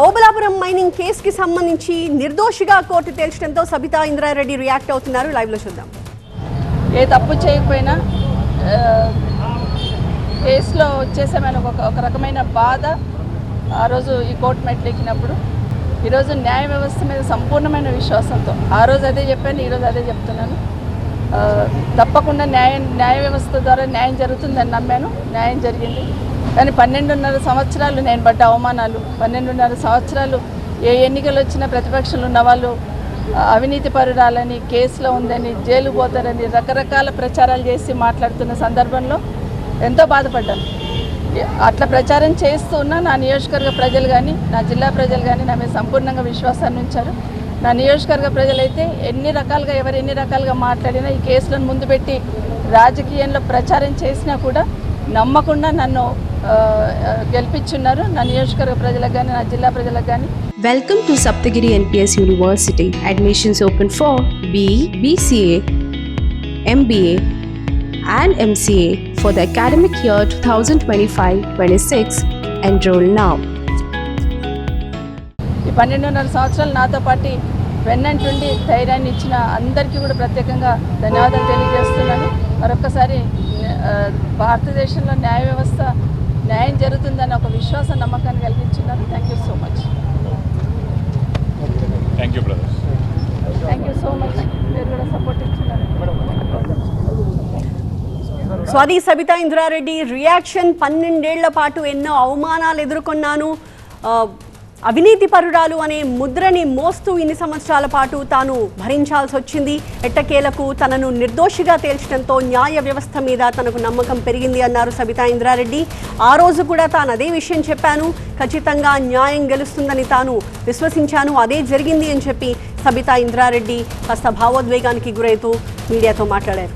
Obulapuram mining కేసుకి సంబంధించి నిర్దోషిగా కోర్టు తేల్చడంతో సబితా ఇంద్రారెడ్డి రియాక్ట్ అవుతున్నారు. లైవ్లో చూద్దాం. ఏ తప్పు చేయకపోయినా కేసులో వచ్చేసామని ఒక రకమైన బాధ ఆ రోజు ఈ కోర్టు మెట్లెక్కినప్పుడు, ఈరోజు న్యాయ వ్యవస్థ మీద సంపూర్ణమైన విశ్వాసంతో ఆ రోజు అదే చెప్పాను, ఈరోజు అదే చెప్తున్నాను. తప్పకుండా న్యాయ వ్యవస్థ ద్వారా న్యాయం జరుగుతుందని నమ్మాను. న్యాయం జరిగింది. కానీ 12.5 సంవత్సరాలు నేను పడ్డ అవమానాలు, 12.5 సంవత్సరాలు ఏ ఎన్నికలు వచ్చినా ప్రతిపక్షంలో ఉన్న వాళ్ళు అవినీతి పరురాలని, కేసులో ఉందని, జైలు పోతారని రకరకాల ప్రచారాలు చేసి మాట్లాడుతున్న సందర్భంలో ఎంతో బాధపడ్డాను. అట్లా ప్రచారం చేస్తూ ఉన్న నా నియోజకవర్గ ప్రజలు కానీ, నా జిల్లా ప్రజలు కానీ నా మీద సంపూర్ణంగా విశ్వాసాన్ని ఉంచారు. నా నియోజకవర్గ ప్రజలైతే ఎన్ని రకాలుగా మాట్లాడినా, ఈ కేసులను ముందు పెట్టి రాజకీయంలో ప్రచారం చేసినా కూడా నమ్మకుండా నన్ను గెలిపించున్నారు. నా నియోజకవర్గ ప్రజలకు కానీ, నా జిల్లా ప్రజలకు కానీ. Welcome to Saptagiri NPS University. Admissions open for BE, BCA, MBA and MCA for the academic year 2025-26. Enroll now. ఈ 12.5 సంవత్సరాలు నాతో పాటు వెన్నంటుండి ధైర్యాన్ని ఇచ్చిన అందరికీ కూడా ప్రత్యేకంగా ధన్యవాదాలు తెలియజేస్తున్నాను. మరొకసారి భారతదేశంలో న్యాయ వ్యవస్థ న్యాయం జరుగుతుందని ఒక విశ్వాసం, నమ్మకాన్ని కలిగించున్నారు. Thank you so much. Thank you brothers. Thank you so much. మీరు కూడా సపోర్ట్ ఇస్తున్నారు. స్వాతి సబితా ఇంద్రారెడ్డి రియాక్షన్. 12 ఏళ్ల పాటు ఎన్నో అవమానాలు ఎదుర్కొన్నాను, అవినీతి పరురాలు అనే ముద్రని మోస్తూ ఇన్ని సంవత్సరాల పాటు తాను భరించాల్సి వచ్చింది. ఎట్టకేలకు తనను నిర్దోషిగా తేల్చడంతో న్యాయ వ్యవస్థ మీద తనకు నమ్మకం పెరిగింది అన్నారు సబితా ఇంద్రారెడ్డి. ఆ రోజు కూడా తాను అదే విషయం చెప్పాను, ఖచ్చితంగా న్యాయం గెలుస్తుందని తాను విశ్వసించాను, అదే జరిగింది అని చెప్పి సబితా ఇంద్రారెడ్డి కాస్త భావోద్వేగానికి గురైతూ మీడియాతో మాట్లాడారు.